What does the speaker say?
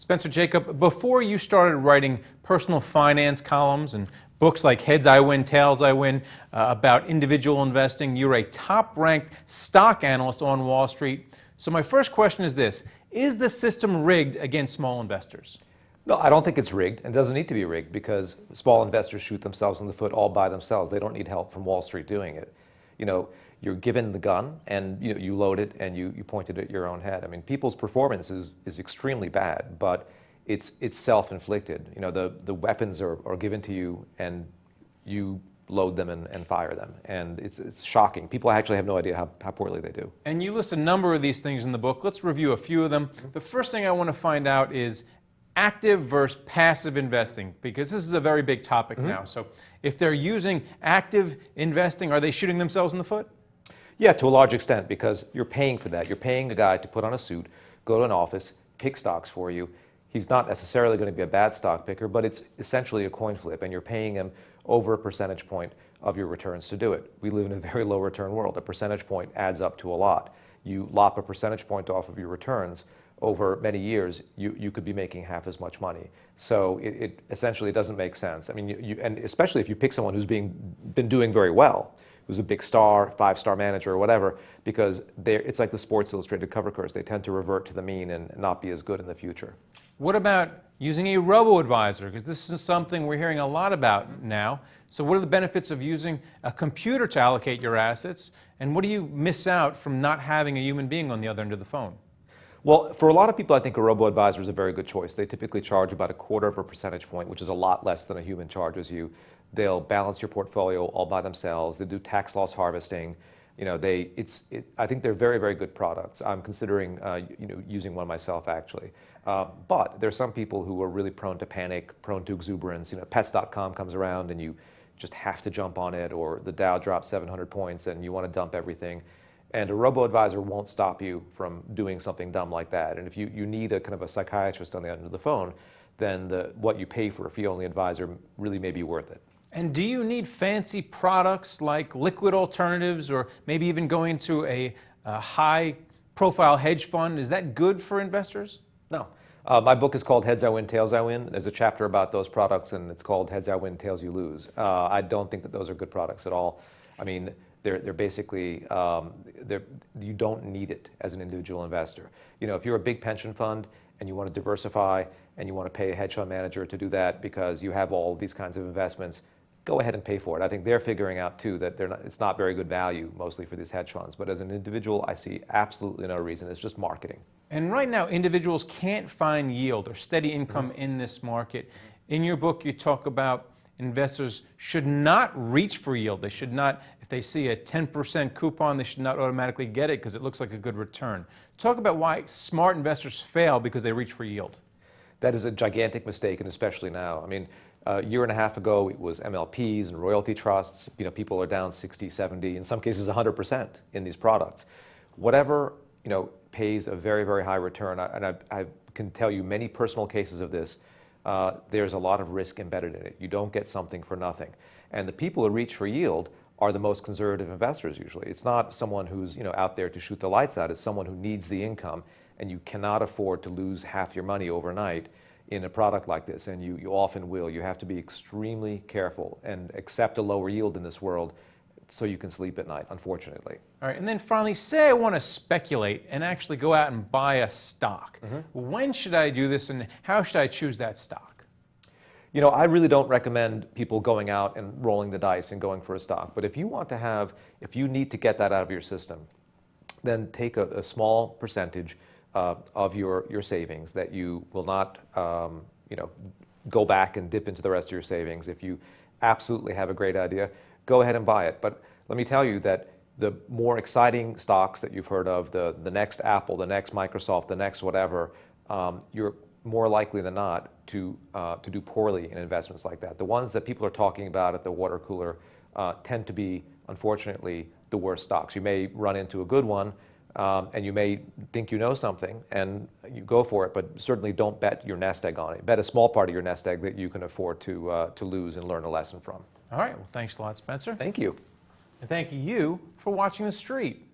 Spencer Jakab, before you started writing personal finance columns and books like Heads I Win, Tails I Win, about individual investing, you're a top-ranked stock analyst on Wall Street. So my first question is this: is the system rigged against small investors? No, I don't think it's rigged, and doesn't need to be rigged, because small investors shoot themselves in the foot all by themselves. They don't need help from Wall Street doing it. You know, you're given the gun, and you load it, and you point it at your own head. I mean, people's performance is extremely bad, but it's self-inflicted. You know, the weapons are given to you, and you load them and fire them. And it's shocking. People actually have no idea how poorly they do. And you list a number of these things in the book. Let's review a few of them. The first thing I want to find out is active versus passive investing, because this is a very big topic now. So if they're using active investing, are they shooting themselves in the foot? Yeah, to a large extent, because you're paying for that. You're paying a guy to put on a suit, go to an office, pick stocks for you. He's not necessarily going to be a bad stock picker, but it's essentially a coin flip, and you're paying him over a percentage point of your returns to do it. We live in a very low return world. A percentage point adds up to a lot. You lop a percentage point off of your returns over many years, you could be making half as much money. So it essentially doesn't make sense. I mean, and especially if you pick someone who's been doing very well, who's a big star, 5-star manager or whatever, because it's like the Sports Illustrated cover curves. They tend to revert to the mean and not be as good in the future. What about using a robo-advisor? Because this is something we're hearing a lot about now. So what are the benefits of using a computer to allocate your assets? And what do you miss out from not having a human being on the other end of the phone? Well, for a lot of people, I think a robo-advisor is a very good choice. They typically charge about 1/4 of a percentage point, which is a lot less than a human charges you. They'll balance your portfolio all by themselves. They do tax loss harvesting. You know, I think they're very, very good products. I'm considering using one myself, actually. But there's some people who are really prone to panic, prone to exuberance. You know, pets.com comes around and you just have to jump on it, or the Dow drops 700 points and you want to dump everything. And a robo-advisor won't stop you from doing something dumb like that. And if you need a kind of a psychiatrist on the end of the phone, then what you pay for a fee-only advisor really may be worth it. And do you need fancy products like liquid alternatives, or maybe even going to a high-profile hedge fund? Is that good for investors? No. My book is called Heads I Win, Tails I Win. There's a chapter about those products, and it's called Heads I Win, Tails You Lose. I don't think that those are good products at all. I mean, they're basically, you don't need it as an individual investor. You know, if you're a big pension fund and you want to diversify and you want to pay a hedge fund manager to do that because you have all these kinds of investments, go ahead and pay for it. I think they're figuring out too that it's not very good value mostly for these hedge funds. But as an individual, I see absolutely no reason. It's just marketing. And right now, individuals can't find yield or steady income in this market. In your book, you talk about investors should not reach for yield. They should not, if they see a 10% coupon, they should not automatically get it because it looks like a good return. Talk about why smart investors fail because they reach for yield. That is a gigantic mistake, and especially now. I mean, a year and a half ago, it was MLPs and royalty trusts. You know, people are down 60, 70, in some cases 100% in these products. Whatever, pays a very, very high return, and I can tell you many personal cases of this, there's a lot of risk embedded in it. You don't get something for nothing. And the people who reach for yield are the most conservative investors usually. It's not someone who's out there to shoot the lights out. It's someone who needs the income, and you cannot afford to lose half your money overnight in a product like this, and you often will. You have to be extremely careful and accept a lower yield in this world so you can sleep at night, unfortunately. All right, and then finally, say I want to speculate and actually go out and buy a stock. When should I do this, and how should I choose that stock? You know, I really don't recommend people going out and rolling the dice and going for a stock. But if you need to get that out of your system, then take a small percentage of your savings that you will not, go back and dip into the rest of your savings. If you absolutely have a great idea, go ahead and buy it. But let me tell you that the more exciting stocks that you've heard of, the next Apple, the next Microsoft, the next whatever, you're more likely than not to do poorly in investments like that. The ones that people are talking about at the water cooler tend to be, unfortunately, the worst stocks. You may run into a good one, and you may think you know something, and you go for it, but certainly don't bet your nest egg on it. Bet a small part of your nest egg that you can afford to lose and learn a lesson from. All right, well, thanks a lot, Spencer. Thank you. And thank you for watching The Street.